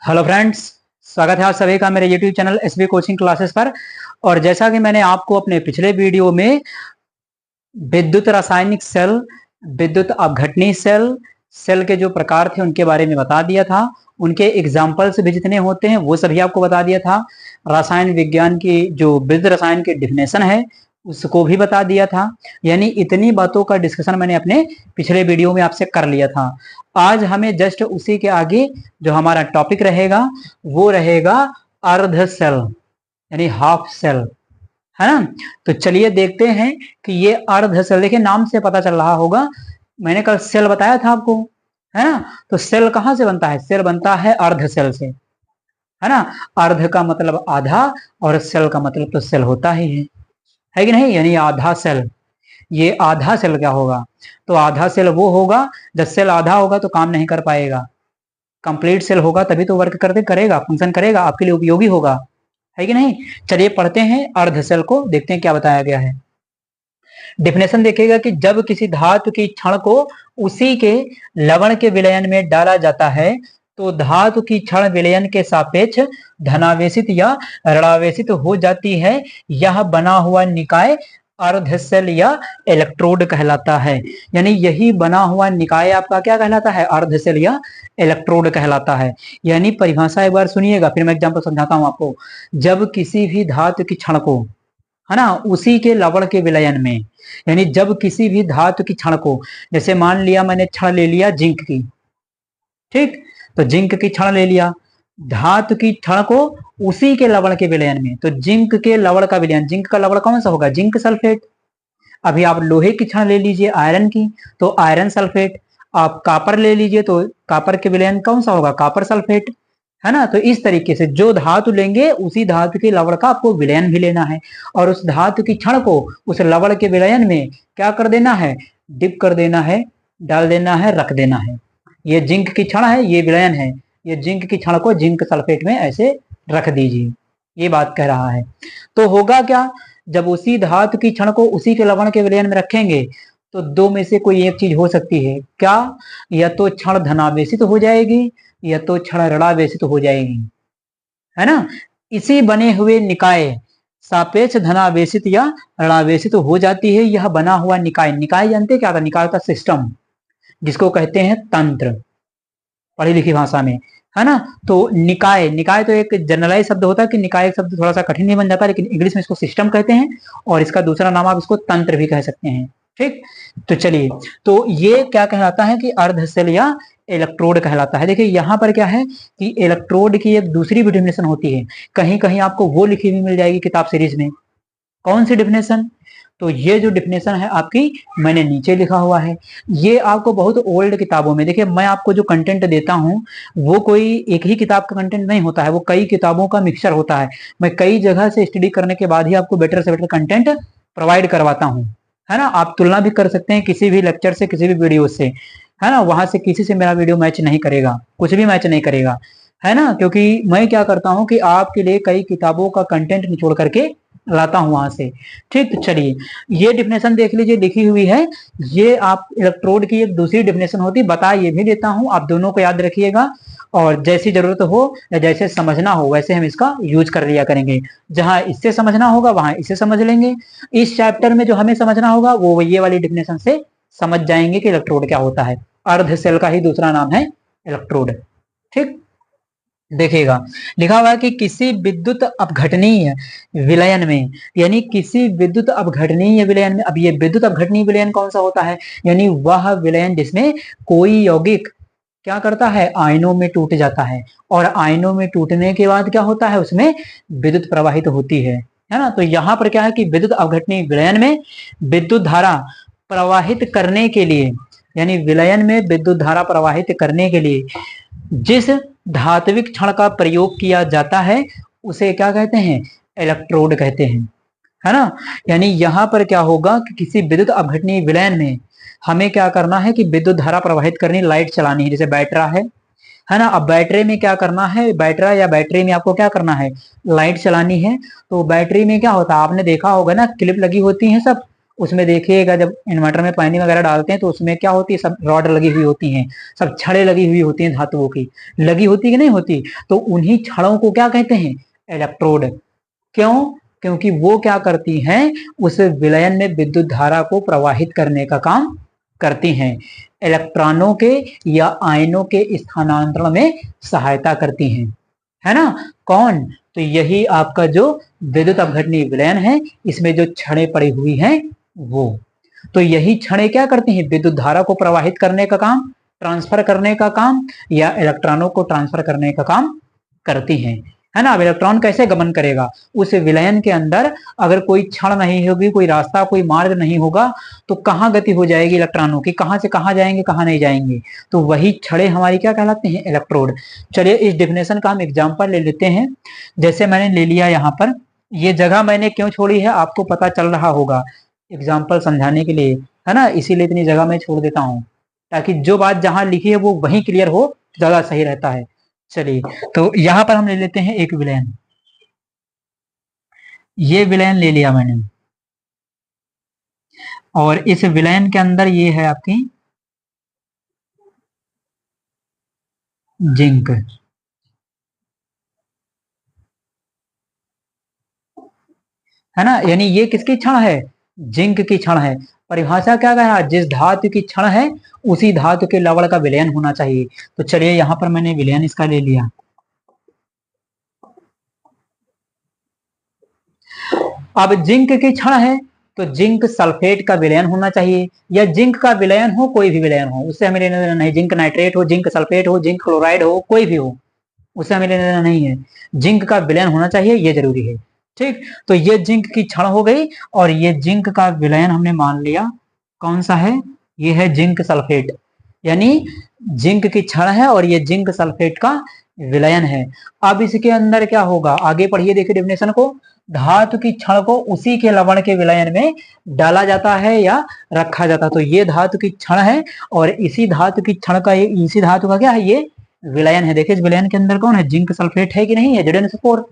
Hello friends, स्वागत है आप सभी का मेरे YouTube channel SB coaching classes पर। और जैसा कि मैंने आपको अपने पिछले वीडियो में विद्युत रासायनिक सेल, विद्युत अपघटनी सेल, सेल के जो प्रकार थे उनके बारे में बता दिया था। उनके एग्जाम्पल्स भी जितने होते हैं वो सभी आपको बता दिया था। रसायन विज्ञान की जो विद्युत रसायन की डिफिनेशन है उसको भी बता दिया था। यानी इतनी बातों का डिस्कशन मैंने अपने पिछले वीडियो में आपसे कर लिया था। आज हमें जस्ट उसी के आगे जो हमारा टॉपिक रहेगा वो रहेगा अर्ध सेल, यानी हाफ सेल, है ना। तो चलिए देखते हैं कि ये अर्ध सेल, देखिए नाम से पता चल रहा होगा, मैंने कल सेल बताया था आपको, है ना। तो सेल कहां से बनता है? सेल बनता है अर्ध सेल से, है ना। अर्ध का मतलब आधा और सेल का मतलब तो सेल होता ही है कि नहीं, यानी आधा सेल। ये आधा सेल क्या होगा? तो आधा सेल वो होगा जब सेल आधा होगा तो काम नहीं कर पाएगा। कंप्लीट सेल होगा तभी तो वर्क करते करेगा, फंक्शन करेगा, आपके लिए उपयोगी होगा, है कि नहीं। चलिए पढ़ते हैं अर्ध सेल को, देखते हैं क्या बताया गया है। डिफिनेशन देखिएगा कि जब किसी धातु की क्षण को उसी के लवण के विलयन में डाला जाता है तो धातु की क्षण विलयन के सापेक्ष धनावेशित या ऋणावेशित हो जाती है। यह बना हुआ निकाय अर्ध सेल या इलेक्ट्रोड कहलाता है। यानी यही बना हुआ निकाय आपका क्या कहलाता है? अर्ध सेल या इलेक्ट्रोड कहलाता है। यानी परिभाषा एक बार सुनिएगा, फिर मैं एग्जाम्पल समझाता हूं आपको। जब किसी भी धातु की क्षण को, है ना, उसी के लवण के विलयन में, यानी जब किसी भी धातु की क्षण को, जैसे मान लिया मैंने क्षण ले लिया जिंक की, ठीक, तो जिंक की क्षण ले लिया, धातु की क्षण को उसी के लवण के विलयन में, तो जिंक के लवण का विलयन, जिंक का लवण कौन सा होगा? Zinc sulphate. अभी आप लोहे की क्षण ले लीजिए आयरन की, तो आयरन सल्फेट। आप कापर ले लीजिए तो कापर के विलयन कौन सा होगा? कापर सल्फेट, है ना। तो इस तरीके से जो धातु लेंगे उसी धातु के लवण का आपको विलयन भी लेना है, और उस धातु की क्षण को उस लवण के विलयन में क्या कर देना है? डिप कर देना है, डाल देना है, रख देना है। ये जिंक की क्षण है, ये विलयन है, ये जिंक की क्षण को जिंक सल्फेट में ऐसे रख दीजिए, ये बात कह रहा है। तो होगा क्या? जब उसी धातु की क्षण को उसी के लवण के विलयन में रखेंगे तो दो में से कोई एक चीज हो सकती है, क्या? या तो क्षण धनावेशित हो जाएगी या तो क्षण ऋणावेशित हो जाएगी, है ना। इसी बने हुए निकाय सापेक्ष धनावेशित या ऋणावेशित हो जाती है। यह बना हुआ निकाय, निकाय जानते क्या था? निकाय का सिस्टम, जिसको कहते हैं तंत्र, पढ़ी लिखी भाषा में, है ना। तो निकाय, निकाय तो एक जनरलाइज शब्द होता है कि निकाय शब्द थोड़ा सा कठिन नहीं बन जाता, लेकिन इंग्लिश में इसको सिस्टम कहते हैं, और इसका दूसरा नाम आप इसको तंत्र भी कह सकते हैं, ठीक। तो चलिए, तो ये क्या कहलाता है कि अर्ध सेल या इलेक्ट्रोड कहलाता है। देखिए यहाँ पर क्या है कि इलेक्ट्रोड की एक दूसरी भी डिफिनेशन होती है, कहीं कहीं आपको वो लिखी हुई मिल जाएगी किताब सीरीज में। कौन सी डिफिनेशन? तो ये जो डिफिनेशन है आपकी, मैंने नीचे लिखा हुआ है। ये आपको बहुत ओल्ड किताबों में, देखिए मैं आपको जो कंटेंट देता हूँ वो कोई एक ही किताब का कंटेंट नहीं होता है, वो कई किताबों का मिक्सचर होता है। मैं कई जगह से स्टडी करने के बाद ही आपको बेटर से बेटर कंटेंट प्रोवाइड करवाता हूँ, है ना। आप तुलना भी कर सकते हैं किसी भी लेक्चर से, किसी भी वीडियो से, है ना। वहां से किसी से मेरा वीडियो मैच नहीं करेगा, कुछ भी मैच नहीं करेगा, है ना। क्योंकि मैं क्या करता हूँ कि आपके लिए कई किताबों का कंटेंट निचोड़ करके लाता हूं वहां से, ठीक। तो चलिए ये डिफिनेशन देख लीजिए, लिखी हुई है। ये आप इलेक्ट्रोड की एक दूसरी डिफिनेशन होती, बता ये भी देता हूं, आप दोनों को याद रखिएगा, और जैसी जरूरत हो या जैसे समझना हो वैसे हम इसका यूज कर लिया करेंगे। जहां इससे समझना होगा वहां इसे समझ लेंगे। इस चैप्टर में जो हमें समझना होगा वो ये वाली डिफिनेशन से समझ जाएंगे कि इलेक्ट्रोड क्या होता है। अर्ध सेल का ही दूसरा नाम है इलेक्ट्रोड, ठीक। देखिएगा लिखा हुआ है कि किसी विद्युत अपघटनीय विलयन में, यानी किसी विद्युत अपघटनीय विलयन में, अब ये विद्युत अपघटनीय विलयन कौन सा होता है? यानी वह विलयन जिसमें कोई यौगिक क्या करता है? आयनों में टूट जाता है, और आयनों में टूटने के बाद क्या होता है? उसमें विद्युत प्रवाहित होती है ना। तो यहां पर क्या है कि विद्युत अपघटनीय विलयन में विद्युत धारा प्रवाहित करने के लिए, यानी विलयन में विद्युत धारा प्रवाहित करने के लिए जिस धात्विक क्षण का प्रयोग किया जाता है उसे क्या कहते हैं? इलेक्ट्रोड कहते हैं, है ना। यानी यहां पर क्या होगा कि किसी विद्युत अपघटनीय विलयन में हमें क्या करना है कि विद्युत धारा प्रवाहित करनी, लाइट चलानी है, जैसे बैटरा है ना। अब बैटरी में क्या करना है? बैटरा या बैटरी में आपको क्या करना है? लाइट चलानी है। तो बैटरी में क्या होता है? आपने देखा होगा ना, क्लिप लगी होती है सब, उसमें देखिएगा जब इन्वर्टर में पानी वगैरह डालते हैं तो उसमें क्या होती है, सब रॉड लगी हुई होती हैं, सब छड़ें लगी हुई होती हैं धातुओं की, लगी होती है कि नहीं होती, तो उन्हीं छड़ों को क्या कहते हैं, इलेक्ट्रोड। क्यों, क्योंकि वो क्या करती हैं, उस विलयन में विद्युत धारा को प्रवाहित करने का काम करती हैं, इलेक्ट्रॉनों के या आयनों के स्थानांतरण में सहायता करती हैं, है ना। कौन, तो यही आपका जो विद्युत अपघटनी विलयन है, इसमें जो छड़ें पड़ी हुई हैं वो, तो यही छड़ें क्या करती हैं, विद्युत धारा को प्रवाहित करने का काम, ट्रांसफर करने का काम, या इलेक्ट्रॉनों को ट्रांसफर करने का काम करती हैं, है ना। अब इलेक्ट्रॉन कैसे गमन करेगा, उस विलयन के अंदर अगर कोई क्षण नहीं होगी, कोई रास्ता, कोई मार्ग नहीं होगा, तो कहाँ गति हो जाएगी इलेक्ट्रॉनों की, कहाँ से कहाँ जाएंगे, कहाँ नहीं जाएंगे, तो वही छड़े हमारी क्या कहलाते हैं, इलेक्ट्रोड। चलिए इस डेफिनेशन का हम एग्जाम्पल ले लेते हैं, जैसे मैंने ले लिया यहाँ पर, ये जगह मैंने क्यों छोड़ी है आपको पता चल रहा होगा, एग्जाम्पल समझाने के लिए, है ना, इसीलिए इतनी जगह मैं छोड़ देता हूँ, ताकि जो बात जहां लिखी है वो वहीं क्लियर हो, ज्यादा सही रहता है। चलिए तो यहां पर हम ले लेते हैं एक विलयन, ये विलयन ले लिया मैंने, और इस विलयन के अंदर ये है आपकी जिंक, है ना, यानी ये किसकी क्षण है, जिंक की क्षण है। परिभाषा क्या कहा, जिस धातु की क्षण है उसी धातु के लवण का विलयन होना चाहिए। तो चलिए यहां पर मैंने विलयन इसका ले लिया। अब जिंक की क्षण है तो जिंक सल्फेट का विलयन होना चाहिए, या जिंक का विलयन हो, कोई भी विलयन हो, उससे हमें लेना देना नहीं, जिंक नाइट्रेट हो, जिंक सल्फेट हो, जिंक क्लोराइड हो, कोई भी हो, उससे हमें लेना देना नहीं है, जिंक का विलयन होना चाहिए, ये जरूरी है। ठीक, तो ये जिंक की क्षण हो गई, और ये जिंक का विलयन हमने मान लिया कौन सा है, ये है जिंक सल्फेट, यानी जिंक की क्षण है और ये जिंक सल्फेट का विलयन है। अब इसके अंदर क्या होगा, आगे पढ़िए, देखिए डेफिनेशन को, धातु की क्षण को उसी के लवण के विलयन में डाला जाता है या रखा जाता है। तो ये धातु की क्षण है और इसी धातु की क्षण का, इसी धातु का क्या है, ये विलयन है। देखिए इस विलयन के अंदर कौन है, जिंक सल्फेट है कि नहीं है, Zn4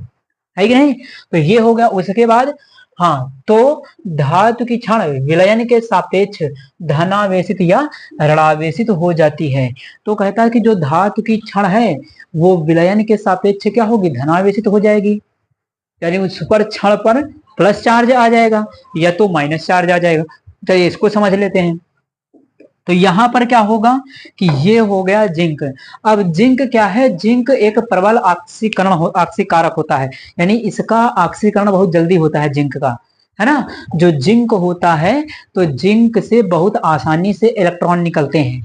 है कि नहीं, तो ये हो गया। उसके बाद हाँ, तो धातु की क्षण विलयन के सापेक्ष धनावेशित या ऋणावेशित हो जाती है। तो कहता है कि जो धातु की क्षण है वो विलयन के सापेक्ष क्या होगी, धनावेशित हो जाएगी, यानी उस पर क्षण पर प्लस चार्ज आ जाएगा या तो माइनस चार्ज आ जाएगा। चलिए इसको समझ लेते हैं। तो यहां पर क्या होगा कि ये हो गया जिंक। अब जिंक क्या है, जिंक एक प्रबल ऑक्सीकारक होता है, यानी इसका ऑक्सीकरण बहुत जल्दी होता है जिंक का, है ना। जो जिंक होता है तो जिंक से बहुत आसानी से इलेक्ट्रॉन निकलते हैं,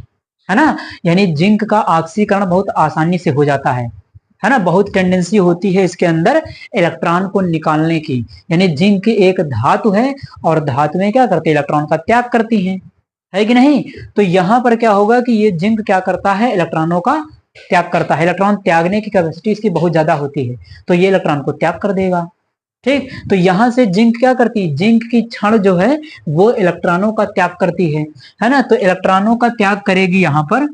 है ना, यानी जिंक का ऑक्सीकरण बहुत आसानी से हो जाता है ना, बहुत टेंडेंसी होती है इसके अंदर इलेक्ट्रॉन को निकालने की, यानी जिंक एक धातु है और धातुएं क्या करती है, इलेक्ट्रॉन का त्याग करती हैं, है कि नहीं। तो यहां पर क्या होगा कि ये जिंक क्या करता है, इलेक्ट्रॉनों का त्याग करता है, इलेक्ट्रॉन त्यागने की कैपेसिटी इसकी बहुत ज्यादा होती है, तो ये इलेक्ट्रॉन को त्याग कर देगा। ठीक, तो यहां से जिंक क्या करती है, जिंक की क्षण जो है वो इलेक्ट्रॉनों का त्याग करती है ना, तो इलेक्ट्रॉनों का त्याग करेगी यहां पर,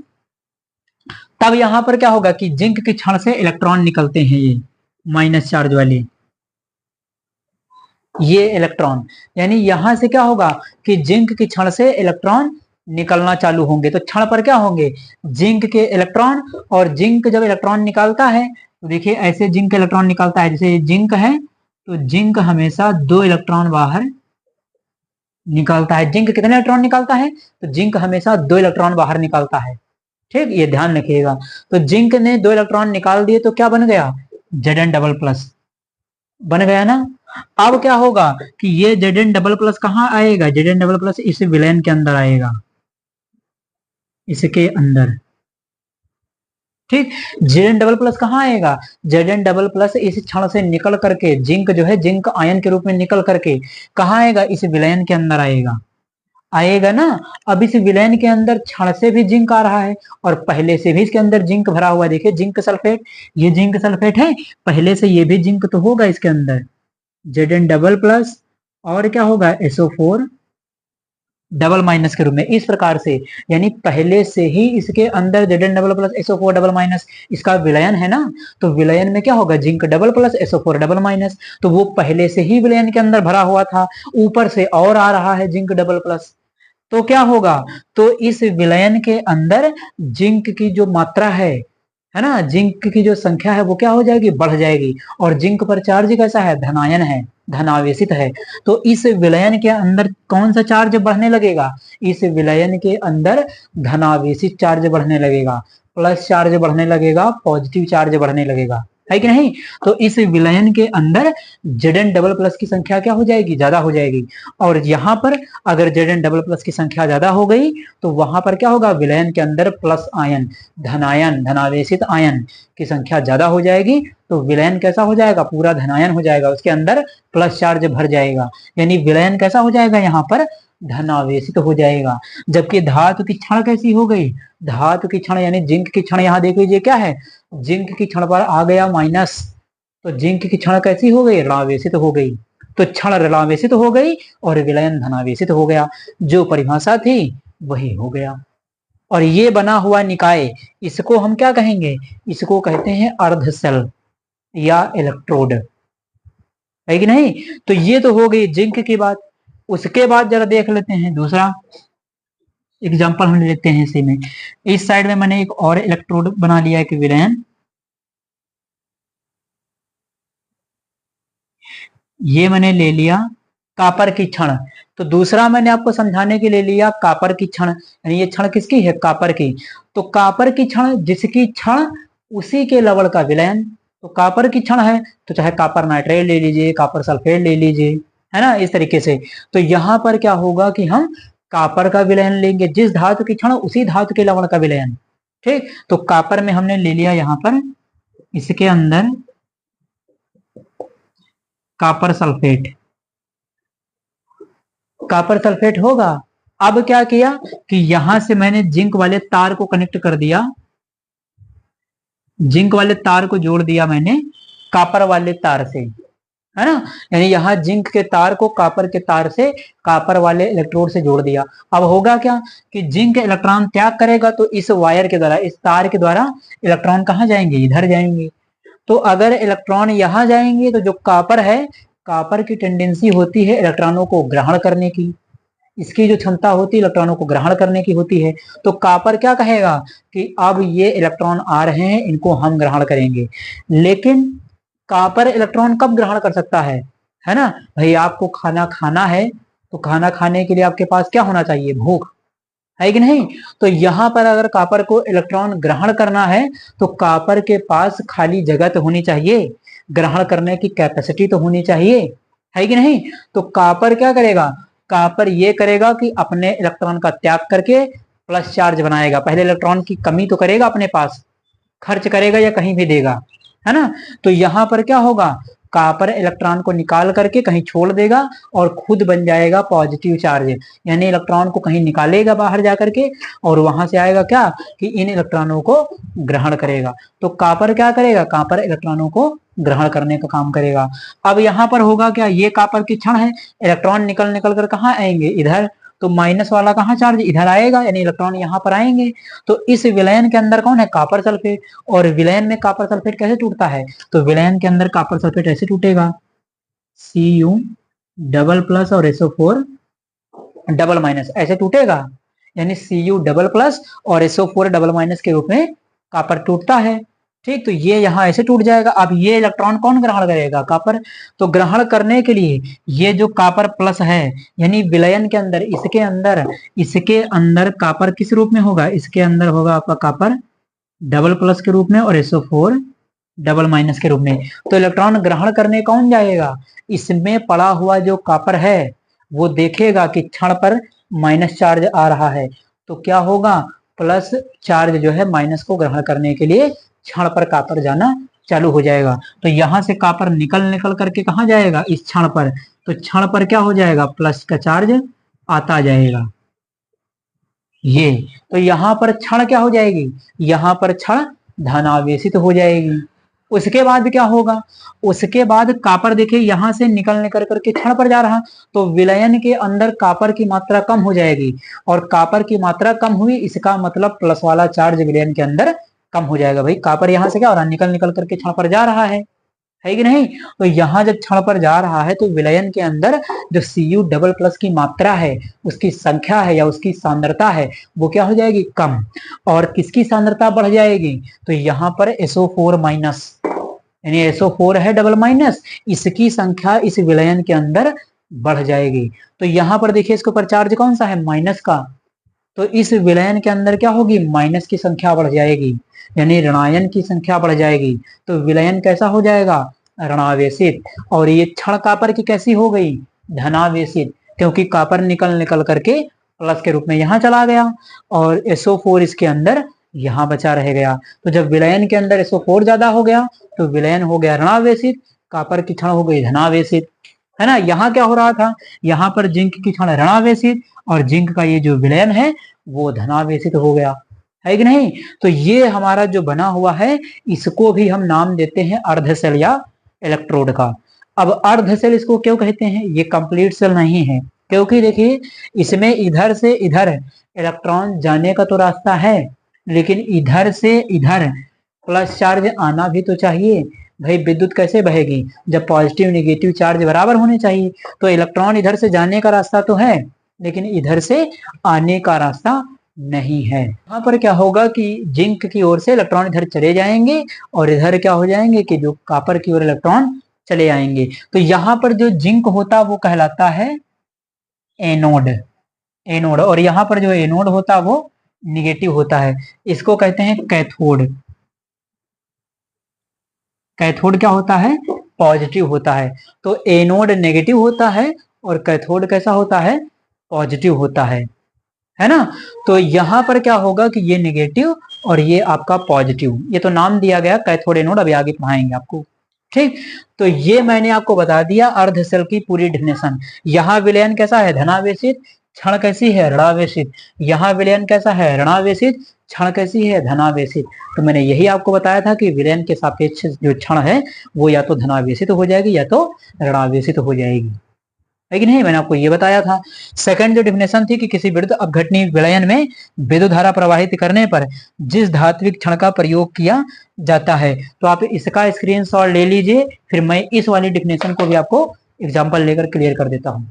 तब यहां पर क्या होगा कि जिंक की क्षण से इलेक्ट्रॉन निकलते हैं, ये माइनस चार्ज वाली, ये इलेक्ट्रॉन, यानी यहां से क्या होगा कि जिंक की क्षण से इलेक्ट्रॉन निकलना चालू होंगे। तो क्षण पर क्या होंगे, जिंक के इलेक्ट्रॉन, और जिंक जब इलेक्ट्रॉन निकालता है तो देखिए ऐसे जिंक इलेक्ट्रॉन निकालता है, जैसे जिंक है तो जिंक हमेशा 2 इलेक्ट्रॉन बाहर निकालता है। जिंक कितने इलेक्ट्रॉन निकालता है, तो जिंक हमेशा 2 इलेक्ट्रॉन बाहर निकालता है। ठीक, ये ध्यान रखिएगा। तो जिंक ने 2 इलेक्ट्रॉन निकाल दिए तो क्या बन गया, Zn++ बन गया ना। अब क्या होगा कि ये Zn++ कहां आएगा, Zn++ इस विलयन के अंदर आएगा, इसके अंदर। ठीक, Zn++ कहां आएगा, Zn++ इस क्षण से निकल करके, जिंक जो है जिंक आयन के रूप में निकल करके कहां आएगा, इस विलयन के अंदर आएगा, आएगा ना। अब इस विलयन के अंदर क्षण से भी जिंक आ रहा है और पहले से भी इसके अंदर जिंक भरा हुआ है, देखिए जिंक सल्फेट, ये जिंक सल्फेट है, पहले से ये भी जिंक तो होगा इसके अंदर, Zn++ और क्या होगा, SO4 डबल माइनस के रूप में, इस प्रकार से, यानी पहले से ही इसके अंदर Zn double plus SO4 double minus इसका विलयन है ना, तो विलयन में क्या होगा, zinc double plus SO4 double minus, तो वो पहले से ही विलयन के अंदर भरा हुआ था, ऊपर से और आ रहा है जिंक डबल प्लस, तो क्या होगा, तो इस विलयन के अंदर जिंक की जो मात्रा है ना, जिंक की जो संख्या है वो क्या हो जाएगी, बढ़ जाएगी, और जिंक पर चार्ज कैसा है, धनायन है, धनावेशित है, तो इस विलयन के अंदर कौन सा चार्ज बढ़ने लगेगा, इस विलयन के अंदर धनावेशित चार्ज बढ़ने लगेगा, प्लस चार्ज बढ़ने लगेगा, पॉजिटिव चार्ज बढ़ने लगेगा, है कि नहीं। तो इस विलयन के अंदर Zn डबल प्लस की संख्या क्या हो जाएगी, ज्यादा हो जाएगी, और यहाँ पर अगर Zn डबल प्लस की संख्या ज्यादा हो गई तो वहां पर क्या होगा, विलयन के अंदर प्लस आयन, धनायन, धनावेशित आयन की संख्या ज्यादा हो जाएगी, तो विलयन कैसा हो जाएगा, पूरा धनायन हो जाएगा, उसके अंदर प्लस चार्ज भर जाएगा, यानी विलयन कैसा हो जाएगा, यहाँ पर धनावेशित हो जाएगा। जबकि धातु की क्षण कैसी हो गई, धातु की क्षण यानी जिंक की क्षण, यहाँ देख लीजिए क्या है, जिंक की क्षण पर आ गया माइनस, तो जिंक की क्षण कैसी हो गई, ऋणावेशित हो गई, तो क्षण ऋणावेशित हो गई और विलयन धनावेशित हो गया, जो परिभाषा थी वही हो गया। और ये बना हुआ निकाय, इसको हम क्या कहेंगे, इसको कहते हैं अर्ध सेल या इलेक्ट्रोड, है कि नहीं। तो ये तो हो गई जिंक की बात। उसके बाद जरा देख लेते हैं दूसरा एग्जांपल हम लेते हैं इसी में। इस साइड में मैंने एक और इलेक्ट्रोड बना लिया है कि विलयन, ये मैंने ले लिया कापर की क्षण, तो दूसरा मैंने आपको समझाने के लिए लिया कापर की क्षण, यानी ये क्षण किसकी है, कापर की, तो कापर की क्षण जिसकी क्षण उसी के लवण का विलयन, तो कापर की क्षण है तो चाहे कापर नाइट्रेट ले लीजिए, कापर सल्फेट ले लीजिए, है ना, इस तरीके से। तो यहाँ पर क्या होगा कि हम कापर का विलयन लेंगे, जिस धातु की क्षण उसी धातु के लवण का विलयन, ठीक। तो कापर में हमने ले लिया यहाँ पर, इसके अंदर कापर सल्फेट, कापर सल्फेट होगा। अब क्या किया कि यहां से मैंने जिंक वाले तार को कनेक्ट कर दिया, जिंक वाले तार को जोड़ दिया मैंने कापर वाले तार से, है ना, यानी यहाँ जिंक के तार को कापर के तार से, कापर वाले इलेक्ट्रोड से जोड़ दिया। अब होगा क्या कि जिंक इलेक्ट्रॉन त्याग करेगा तो इस वायर के द्वारा, इस तार के द्वारा इलेक्ट्रॉन कहाँ जाएंगे, इधर जाएंगे। तो अगर इलेक्ट्रॉन यहां जाएंगे तो जो कापर है, कापर की टेंडेंसी होती है इलेक्ट्रॉनों को ग्रहण करने की, इसकी जो क्षमता होती है इलेक्ट्रॉनों को ग्रहण करने की होती है। तो कापर क्या कहेगा कि अब ये इलेक्ट्रॉन आ रहे हैं, इनको हम ग्रहण करेंगे। लेकिन कापर इलेक्ट्रॉन कब ग्रहण कर सकता है ना भाई, आपको खाना खाना है तो खाना खाने के लिए आपके पास क्या होना चाहिए, भूख, है कि नहीं। तो यहाँ पर अगर कापर को इलेक्ट्रॉन ग्रहण करना है तो कापर के पास खाली जगह तो होनी चाहिए, ग्रहण करने की कैपेसिटी तो होनी चाहिए, है कि नहीं। तो कापर क्या करेगा, कापर ये करेगा कि अपने इलेक्ट्रॉन का त्याग करके प्लस चार्ज बनाएगा, पहले इलेक्ट्रॉन की कमी तो करेगा, अपने पास खर्च करेगा या कहीं भी देगा, है ना। तो यहाँ पर क्या होगा, कापर इलेक्ट्रॉन को निकाल करके कहीं छोड़ देगा और खुद बन जाएगा पॉजिटिव चार्ज, यानी इलेक्ट्रॉन को कहीं निकालेगा बाहर जाकर के और वहां से आएगा क्या कि इन इलेक्ट्रॉनों को ग्रहण करेगा। तो कापर क्या करेगा, कापर इलेक्ट्रॉनों को ग्रहण करने का काम करेगा। अब यहाँ पर होगा क्या, ये कापर की क्षण है, इलेक्ट्रॉन निकल निकल कर कहाँ आएंगे, इधर, तो माइनस वाला कहाँ चार्ज, इधर आएगा, यानी इलेक्ट्रॉन यहाँ पर आएंगे। तो इस विलयन के अंदर कौन है, कापर सल्फेट, और विलयन में कापर सल्फेट कैसे टूटता है, तो विलयन के अंदर कापर सल्फेट ऐसे टूटेगा, Cu डबल प्लस और SO4 डबल माइनस, ऐसे टूटेगा, यानी Cu डबल प्लस और SO4 डबल माइनस के रूप में कापर टूटता है, ठीक। तो ये यहाँ ऐसे टूट जाएगा। अब ये इलेक्ट्रॉन कौन ग्रहण करेगा, कापर। तो ग्रहण करने के लिए ये जो कापर प्लस है, यानी विलयन के अंदर, इसके अंदर कापर किस रूप में होगा, इसके अंदर होगा आपका कापर डबल प्लस के रूप में और SO4 डबल माइनस के रूप में। तो इलेक्ट्रॉन ग्रहण करने कौन जाएगा, इसमें पड़ा हुआ जो कापर है वो देखेगा कि क्षण पर माइनस चार्ज आ रहा है, तो क्या होगा, प्लस चार्ज जो है माइनस को ग्रहण करने के लिए क्षण पर कापर जाना चालू हो जाएगा। तो यहां से कापर निकल निकल करके कहा जाएगा, इस क्षण पर, तो क्षण पर क्या हो जाएगा, प्लस का चार्ज आता जाएगा ये। तो यहां पर क्षण क्या हो जाएगी, यहां पर क्षण धनावेशित हो जाएगी। उसके बाद क्या होगा, उसके बाद कॉपर देखिए यहां से निकल करके क्षण पर जा रहा, तो विलयन के अंदर कॉपर की मात्रा कम हो जाएगी, और कॉपर की मात्रा कम हुई, इसका मतलब प्लस वाला चार्ज विलयन के अंदर कम हो जाएगा। भाई कॉपर यहां से क्या हो रहा है, निकल निकल करके क्षण पर जा रहा है कि नहीं। तो यहां जब क्षण पर जा रहा है तो विलयन के अंदर जो Cu डबल प्लस की मात्रा है, उसकी संख्या है या उसकी सांद्रता है, वो क्या हो जाएगी, कम। और किसकी सांद्रता बढ़ जाएगी, तो यहाँ पर SO4 माइनस, यानी SO4 है डबल माइनस, इसकी संख्या इस विलयन के अंदर बढ़ जाएगी। तो यहाँ पर देखिए इसके ऊपर चार्ज कौन सा है, माइनस का, तो इस विलयन के अंदर क्या होगी, माइनस की संख्या बढ़ जाएगी, यानी ऋणायन की संख्या बढ़ जाएगी। तो विलयन कैसा हो जाएगा, ऋणावेशित। और ये क्षण कॉपर की कैसी हो गई, धनावेशित, क्योंकि कॉपर निकल निकल करके प्लस के रूप में यहां चला गया, और SO4 इसके अंदर यहां बचा रह गया। तो जब विलयन के अंदर SO4 ज्यादा हो गया तो विलयन हो गया ऋणावेशित, कॉपर की क्षण हो गई धनावेशित, है ना। यहाँ क्या हो रहा था, यहाँ पर जिंक की क्षण ऋणावेशित, और जिंक का ये जो विलयन है वो धनावेशित हो गया, है कि नहीं। तो ये हमारा जो बना हुआ है, इसको भी हम नाम देते हैं अर्ध सेल या इलेक्ट्रोड का। अब अर्ध सेल इसको क्यों कहते हैं, ये कंप्लीट सेल नहीं है, क्योंकि देखिए इसमें इधर से इधर इलेक्ट्रॉन जाने का तो रास्ता है, लेकिन इधर से इधर प्लस चार्ज आना भी तो चाहिए। भाई विद्युत कैसे बहेगी, जब पॉजिटिव निगेटिव चार्ज बराबर होने चाहिए। तो इलेक्ट्रॉन इधर से जाने का रास्ता तो है, लेकिन इधर से आने का रास्ता नहीं है। यहाँ पर क्या होगा कि जिंक की ओर से इलेक्ट्रॉन इधर चले जाएंगे, और इधर क्या हो जाएंगे कि जो कॉपर की ओर इलेक्ट्रॉन चले आएंगे। तो यहाँ पर जो जिंक होता वो कहलाता है एनोड, एनोड, और यहाँ पर जो एनोड होता वो निगेटिव होता है, इसको कहते हैं कैथोड। कैथोड क्या होता है, पॉजिटिव होता है। तो एनोड नेगेटिव होता है और कैथोड कैसा होता है, पॉजिटिव होता है ना। तो यहां पर क्या होगा कि ये नेगेटिव और ये आपका पॉजिटिव, ये तो नाम दिया गया कैथोड एनोड, अभी आगे पढ़ाएंगे आपको, ठीक। तो ये मैंने आपको बता दिया अर्ध सेल की पूरी डेफिनेशन। यहाँ विलयन कैसा है, धनावेशित, क्षण कैसी है, ऋणावेशित। यहाँ विलयन कैसा है, ऋणावेशित, क्षण कैसी है, धनावेशित। तो मैंने यही आपको बताया था कि विलयन के सापेक्ष जो क्षण है वो या तो धनावेशित हो जाएगी या तो ऋणावेशित हो जाएगी, है कि नहीं। मैंने आपको ये बताया था। सेकंड जो डेफिनेशन थी कि किसी विद्युत अपघटनीय विलयन में विद्युत धारा प्रवाहित करने पर जिस धात्विक क्षण का प्रयोग किया जाता है, तो आप इसका स्क्रीनशॉट ले लीजिए, फिर मैं इस वाली डेफिनेशन को भी आपको एग्जांपल लेकर क्लियर कर देता हूं।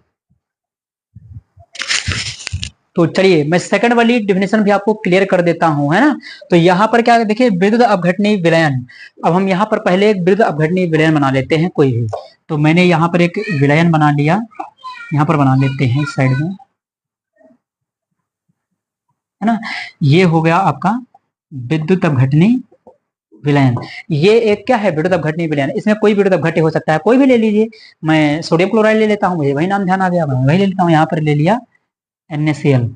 तो चलिए मैं सेकंड वाली डेफिनेशन भी आपको क्लियर कर देता हूं, है ना। तो यहाँ पर क्या देखिए, विद्युत अपघटनीय विलयन। अब हम यहाँ पर पहले एक विद्युत अपघटनीय विलयन बना लेते हैं कोई भी। तो मैंने यहाँ पर एक विलयन बना लिया, यहाँ पर बना लेते हैं इस साइड में, है ना। ये हो गया आपका विद्युत अपघटनीय विलयन। ये एक क्या है, विद्युत अपघटनीय विलयन। इसमें कोई विद्युत अपघट्य हो सकता है, कोई भी ले लीजिए। मैं सोडियम क्लोराइड ले लेता हूँ, मुझे वही नाम ध्यान आ गया, मैं वही ले लेता हूँ। यहाँ पर ले लिया NaCl,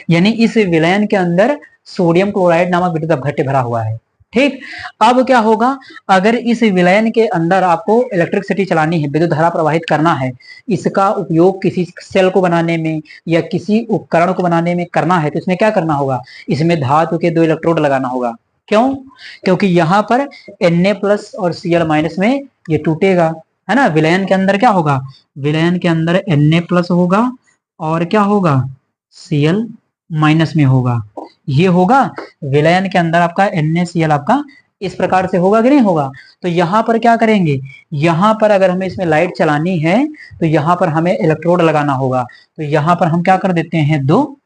यानी इस विलयन के अंदर सोडियम क्लोराइड नामक विद्युत अपघट्य भरा हुआ है, ठीक। अब क्या होगा, अगर इस विलयन के अंदर आपको इलेक्ट्रिसिटी चलानी है, विद्युत धारा प्रवाहित करना है, इसका उपयोग किसी सेल को बनाने में या किसी उपकरण को बनाने में करना है, तो इसमें क्या करना होगा, इसमें धातु के 2 इलेक्ट्रोड लगाना होगा। क्यों, क्योंकि यहाँ पर Na+ और Cl- में ये टूटेगा, है ना। विलयन के अंदर क्या होगा, विलयन के अंदर Na+ होगा और क्या होगा, Cl- में होगा। ये होगा विलयन के अंदर आपका NaCl आपका इस प्रकार से होगा कि नहीं होगा। तो यहाँ पर क्या करेंगे, यहाँ पर अगर हमें इसमें लाइट चलानी है तो यहाँ पर हमें इलेक्ट्रोड लगाना होगा। तो यहाँ पर हम क्या कर देते हैं, 2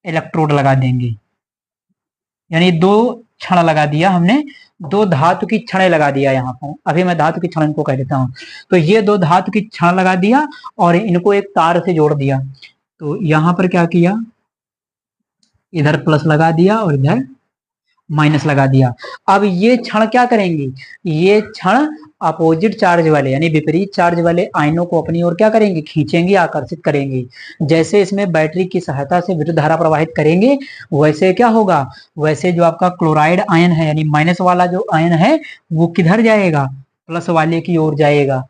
इलेक्ट्रोड लगा देंगे, यानी 2 क्षण लगा दिया हमने, 2 धातु की क्षण लगा दिया। यहाँ पर अभी मैं धातु की क्षण इनको कह देता हूँ। तो ये 2 धातु की क्षण लगा दिया और इनको एक तार से जोड़ दिया। तो यहाँ पर क्या किया, इधर प्लस लगा दिया और इधर माइनस लगा दिया। अब ये क्षण क्या करेंगे, ये क्षण अपोजिट चार्ज वाले यानी विपरीत चार्ज वाले आयनों को अपनी ओर क्या करेंगे, खींचेंगे, आकर्षित करेंगे। जैसे इसमें बैटरी की सहायता से विद्युत धारा प्रवाहित करेंगे, वैसे क्या होगा, वैसे जो आपका क्लोराइड आयन है यानी माइनस वाला जो आयन है वो किधर जाएगा, प्लस वाले की ओर जाएगा,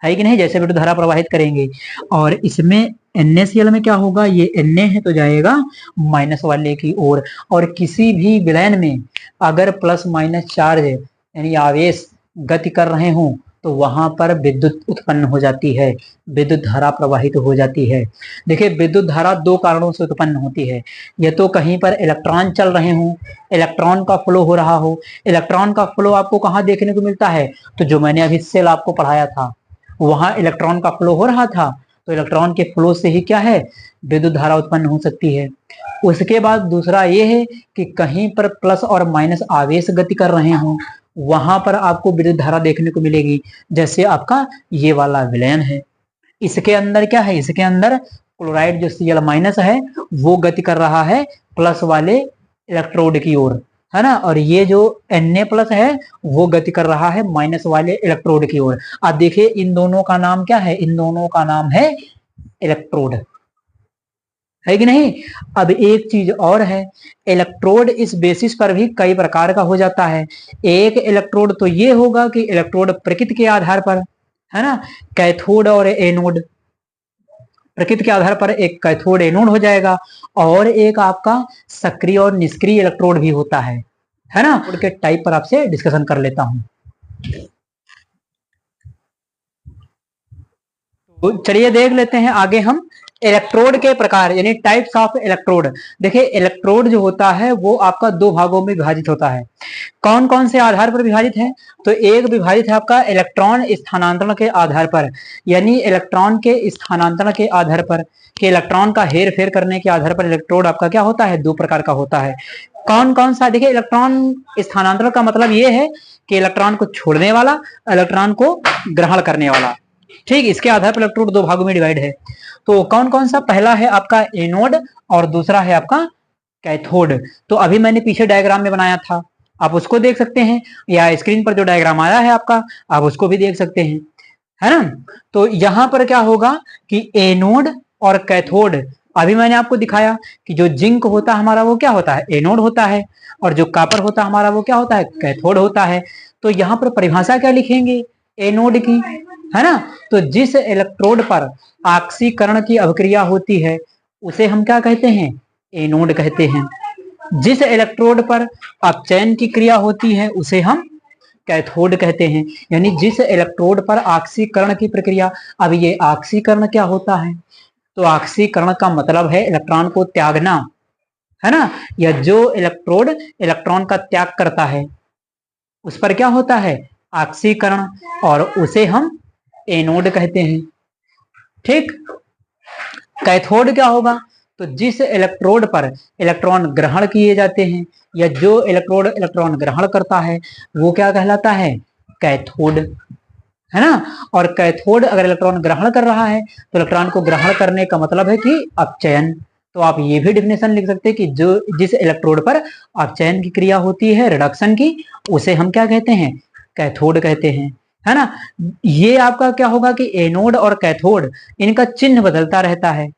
है कि नहीं, जैसे विद्युत धारा प्रवाहित करेंगे। और इसमें NaCl में क्या होगा, ये Na है तो जाएगा माइनस वाले की ओर। और किसी भी विलयन में अगर प्लस माइनस चार्ज यानी आवेश गति कर रहे हों तो वहां पर विद्युत उत्पन्न हो जाती है, विद्युत धारा प्रवाहित हो जाती है। देखिए विद्युत धारा दो कारणों से उत्पन्न होती है, या तो कहीं पर इलेक्ट्रॉन चल रहे हों, इलेक्ट्रॉन का फ्लो हो रहा हो। इलेक्ट्रॉन का फ्लो आपको कहाँ देखने को मिलता है, तो जो मैंने अभी सेल आपको पढ़ाया था वहां इलेक्ट्रॉन का फ्लो हो रहा था, तो इलेक्ट्रॉन के फ्लो से ही क्या है, विद्युत धारा उत्पन्न हो सकती है। उसके बाद दूसरा ये है कि कहीं पर प्लस और माइनस आवेश गति कर रहे हों, वहां पर आपको विद्युत धारा देखने को मिलेगी। जैसे आपका ये वाला विलयन है, इसके अंदर क्या है, इसके अंदर क्लोराइड जो Cl माइनस है वो गति कर रहा है प्लस वाले इलेक्ट्रोड की ओर, है ना, और ये जो Na प्लस है वो गति कर रहा है माइनस वाले इलेक्ट्रोड की ओर। अब देखिए इन दोनों का नाम क्या है, इन दोनों का नाम है इलेक्ट्रोड, है कि नहीं। अब एक चीज और है, इलेक्ट्रोड इस बेसिस पर भी कई प्रकार का हो जाता है। एक इलेक्ट्रोड तो ये होगा कि इलेक्ट्रोड प्रकृति के आधार पर, है ना, कैथोड और एनोड, प्रकृति के आधार पर एक कैथोड एनोड हो जाएगा। और एक आपका सक्रिय और निष्क्रिय इलेक्ट्रोड भी होता है ना। के टाइप पर आपसे डिस्कशन कर लेता हूं। तो चलिए देख लेते हैं आगे हम इलेक्ट्रोड के प्रकार यानी टाइप्स ऑफ इलेक्ट्रोड। देखिए इलेक्ट्रोड जो होता है वो आपका दो भागों में विभाजित होता है। कौन कौन से आधार पर विभाजित है, तो एक विभाजित है आपका इलेक्ट्रॉन स्थानांतरण के आधार पर, यानी इलेक्ट्रॉन के स्थानांतरण के आधार पर, कि इलेक्ट्रॉन का हेर फेर करने के आधार पर इलेक्ट्रोड आपका क्या होता है, दो प्रकार का होता है। कौन कौन सा, देखिए इलेक्ट्रॉन स्थानांतरण का मतलब ये है कि इलेक्ट्रॉन को छोड़ने वाला, इलेक्ट्रॉन को ग्रहण करने वाला। ठीक, इसके आधार पर इलेक्ट्रोड दो भागों में डिवाइड है। तो कौन कौन सा, पहला है आपका एनोड और दूसरा है आपका कैथोड। तो अभी मैंने पीछे डायग्राम में बनाया था, आप उसको देख सकते हैं, या स्क्रीन पर जो डायग्राम आया है आपका आप उसको भी देख सकते हैं, है ना। तो यहां पर क्या होगा कि एनोड और कैथोड, अभी मैंने आपको दिखाया कि जो जिंक होता है हमारा वो क्या होता है, एनोड होता है, और जो कॉपर होता है हमारा वो क्या होता है, कैथोड होता है। तो यहाँ पर परिभाषा क्या लिखेंगे एनोड की, है ना। तो जिस इलेक्ट्रोड पर ऑक्सीकरण की अभिक्रिया होती है उसे हम क्या कहते हैं, एनोड कहते हैं। जिस इलेक्ट्रोड पर अपचयन की क्रिया होती है उसे हम कैथोड कहते हैं। यानी जिस इलेक्ट्रोड पर ऑक्सीकरण की प्रक्रिया, अब ये ऑक्सीकरण क्या होता है, तो ऑक्सीकरण का मतलब है इलेक्ट्रॉन को त्यागना, है ना, या जो इलेक्ट्रोड इलेक्ट्रॉन का त्याग करता है उस पर क्या होता है, ऑक्सीकरण, और उसे हम एनोड कहते हैं। ठीक, कैथोड क्या होगा, तो जिस इलेक्ट्रोड पर इलेक्ट्रॉन ग्रहण किए जाते हैं, या जो इलेक्ट्रोड इलेक्ट्रॉन ग्रहण करता है वो क्या कहलाता है, कैथोड, है ना। और कैथोड अगर इलेक्ट्रॉन ग्रहण कर रहा है तो इलेक्ट्रॉन को ग्रहण करने का मतलब है कि अपचयन। तो आप ये भी डिफिनेशन लिख सकते हैं कि जो जिस इलेक्ट्रोड पर अपचयन की क्रिया होती है, रिडक्शन की, उसे हम क्या कहते हैं, कैथोड कहते हैं, है ना। ये आपका क्या होगा कि एनोड और कैथोड इनका चिन्ह बदलता रहता है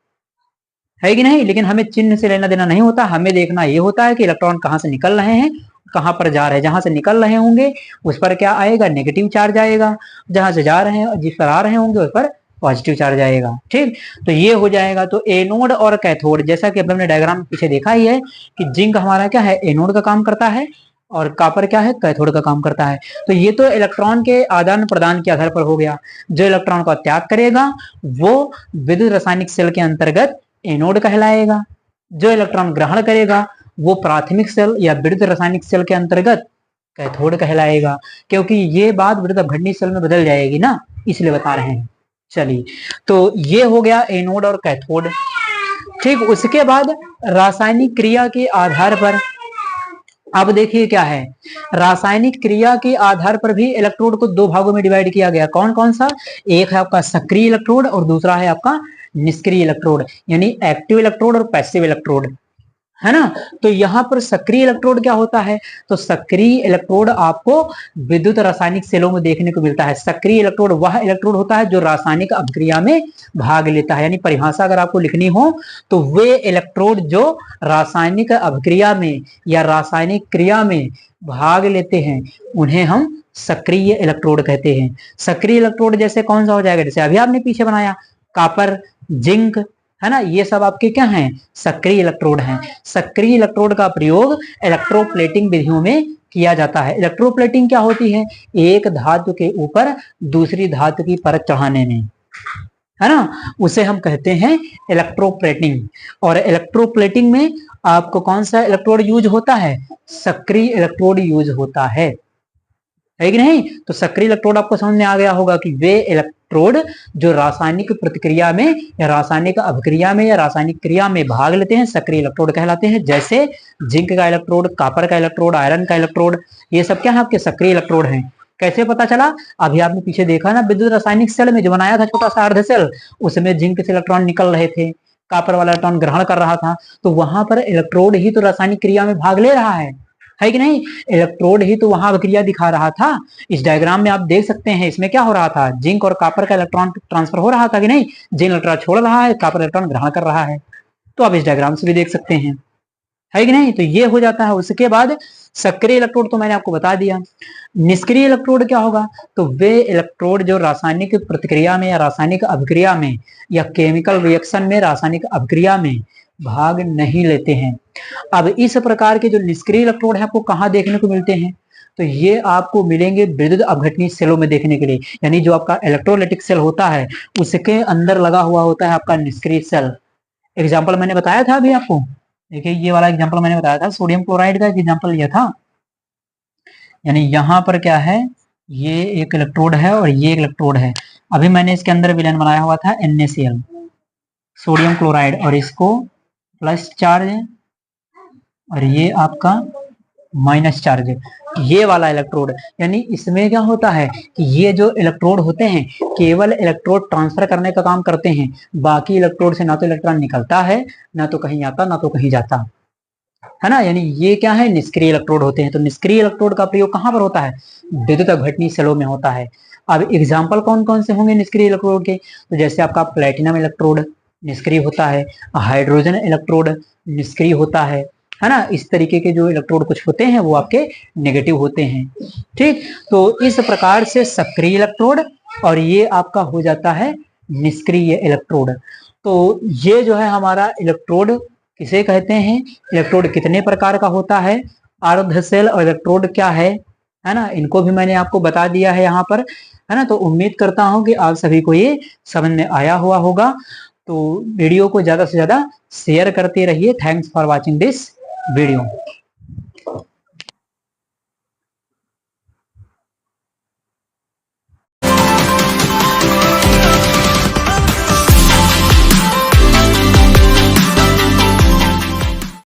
कि नहीं, लेकिन हमें चिन्ह से लेना देना नहीं होता। हमें देखना ये होता है कि इलेक्ट्रॉन कहाँ से निकल रहे हैं, कहाँ पर जा रहे हैं। जहां से निकल रहे होंगे उस पर क्या आएगा, नेगेटिव चार्ज आएगा, जहां से जा रहे हैं जिस पर आ रहे होंगे उस पर पॉजिटिव चार्ज आएगा। ठीक, तो ये हो जाएगा। तो एनोड और कैथोड, जैसा कि हमने डायग्राम पीछे देखा ही है कि जिंक हमारा क्या है, एनोड का काम करता है, और कॉपर क्या है, कैथोड का काम करता है। तो ये तो इलेक्ट्रॉन के आदान प्रदान के आधार पर हो गया। जो इलेक्ट्रॉन का त्याग करेगा वो विद्युत रासायनिक सेल के अंतर्गत एनोड कहलाएगा, जो इलेक्ट्रॉन ग्रहण करेगा वो प्राथमिक सेल या विद्युत रासायनिक सेल के अंतर्गत कैथोड कहलाएगा। क्योंकि ये बात विद्युत अपघटनी सेल में बदल जाएगी ना, इसलिए बता रहे हैं। चलिए, तो ये हो गया एनोड और कैथोड। ठीक, उसके बाद रासायनिक क्रिया के आधार पर, अब देखिए क्या है, रासायनिक क्रिया के आधार पर भी इलेक्ट्रोड को दो भागों में डिवाइड किया गया। कौन कौन सा, एक है आपका सक्रिय इलेक्ट्रोड और दूसरा है आपका निष्क्रिय इलेक्ट्रोड, यानी एक्टिव इलेक्ट्रोड और पैसिव इलेक्ट्रोड, है ना। तो यहाँ पर सक्रिय इलेक्ट्रोड क्या होता है, तो सक्रिय इलेक्ट्रोड आपको विद्युत रासायनिक सेलों में देखने को मिलता है। सक्रिय इलेक्ट्रोड वह इलेक्ट्रोड होता है जो रासायनिक अभिक्रिया में भाग लेता है। यानी परिभाषा अगर आपको लिखनी हो तो वे इलेक्ट्रोड जो रासायनिक अभिक्रिया में या रासायनिक क्रिया में भाग लेते हैं उन्हें हम सक्रिय इलेक्ट्रोड कहते हैं। सक्रिय इलेक्ट्रोड जैसे कौन सा हो जाएगा, जैसे अभी आपने पीछे बनाया कॉपर, जिंक, है ना, ये सब आपके क्या हैं, सक्रिय इलेक्ट्रोड हैं। सक्रिय इलेक्ट्रोड का प्रयोग इलेक्ट्रोप्लेटिंग विधियों में किया जाता है। इलेक्ट्रोप्लेटिंग क्या होती है? एक धातु के ऊपर दूसरी धातु की परत चढ़ाने में, है ना, उसे हम कहते हैं इलेक्ट्रोप्लेटिंग। और इलेक्ट्रोप्लेटिंग में आपको कौन सा इलेक्ट्रोड यूज होता है? सक्रिय इलेक्ट्रोड यूज होता है कि नहीं? तो सक्रिय इलेक्ट्रोड आपको समझ में आ गया होगा कि वे इलेक्ट्रोड जो रासायनिक प्रतिक्रिया में या रासायनिक अभिक्रिया में या रासायनिक क्रिया में भाग लेते हैं, सक्रिय इलेक्ट्रोड कहलाते हैं। जैसे जिंक का इलेक्ट्रोड, कॉपर का इलेक्ट्रोड, आयरन का इलेक्ट्रोड, ये सब क्या है? आपके सक्रिय इलेक्ट्रोड हैं। कैसे पता चला? अभी आपने पीछे देखा ना, विद्युत रासायनिक सेल में जो बनाया था छोटा सा अर्ध सेल, उसमें जिंक से इलेक्ट्रॉन निकल रहे थे, कॉपर वाला इलेक्ट्रॉन ग्रहण कर रहा था, तो वहां पर इलेक्ट्रोड ही तो रासायनिक क्रिया में भाग ले रहा है कि नहीं? इलेक्ट्रोड ही तो वहां अभिक्रिया दिखा रहा था। इस डायग्राम में आप देख सकते हैं, इसमें क्या हो रहा था? जिंक और कॉपर का इलेक्ट्रॉन ट्रांसफर हो रहा था कि नहीं? जिंक इलेक्ट्रॉन छोड़ रहा है, कॉपर इलेक्ट्रॉन ग्रहण कर रहा है। तो आप इस डायग्राम से भी देख सकते हैं, है कि नहीं? तो ये हो जाता है। उसके बाद सक्रिय इलेक्ट्रोड तो मैंने आपको बता दिया। निष्क्रिय इलेक्ट्रोड क्या होगा? तो वे इलेक्ट्रोड जो रासायनिक प्रतिक्रिया में या रासायनिक अभिक्रिया में या केमिकल रिएक्शन में, रासायनिक अभिक्रिया में भाग नहीं लेते हैं। अब इस प्रकार के जो निष्क्रिय इलेक्ट्रोड है आपको कहाँ देखने को मिलते हैं? तो ये आपको मिलेंगे विद्युत अपघटनी सेलों में देखने के लिए। यानी जो आपका इलेक्ट्रोलाइटिक सेल होता है उसके अंदर लगा हुआ होता है आपका निष्क्रिय सेल। एग्जाम्पल मैंने बताया था अभी आपको, देखिए ये वाला एग्जाम्पल मैंने बताया था, सोडियम क्लोराइड का एग्जाम्पल ये था। यानी यहाँ पर क्या है, ये एक इलेक्ट्रोड है और ये एक इलेक्ट्रोड है। अभी मैंने इसके अंदर विलेन बनाया हुआ था NaCl, सोडियम क्लोराइड, और इसको प्लस चार्ज है और ये आपका माइनस चार्ज है, ये वाला इलेक्ट्रोड। यानी इसमें क्या होता है कि ये जो इलेक्ट्रोड होते हैं केवल इलेक्ट्रोड ट्रांसफर करने का काम करते हैं। बाकी इलेक्ट्रोड से ना तो इलेक्ट्रॉन निकलता है, ना तो कहीं आता, ना तो कहीं जाता, है ना। यानी ये क्या है? निष्क्रिय इलेक्ट्रोड होते हैं। तो निष्क्रिय इलेक्ट्रोड का प्रयोग कहां पर होता है? विद्युत अपघटनी सेलों में होता है। अब एग्जाम्पल कौन कौन से होंगे निष्क्रिय इलेक्ट्रोड के? तो जैसे आपका प्लेटिनम इलेक्ट्रोड निष्क्रिय होता है, हाइड्रोजन इलेक्ट्रोड निष्क्रिय होता है ना। इस तरीके के जो इलेक्ट्रोड कुछ होते हैं वो आपके नेगेटिव होते हैं, ठीक। तो इस प्रकार से सक्रिय इलेक्ट्रोड और ये आपका हो जाता है निष्क्रिय इलेक्ट्रोड। तो ये जो है हमारा इलेक्ट्रोड किसे कहते हैं, इलेक्ट्रोड कितने प्रकार का होता है, अर्ध सेल और इलेक्ट्रोड क्या है ना, इनको भी मैंने आपको बता दिया है यहाँ पर, है ना। तो उम्मीद करता हूँ कि आप सभी को ये समझ में आया हुआ होगा। तो वीडियो को ज्यादा से ज्यादा शेयर करते रहिए। Thanks for watching this video.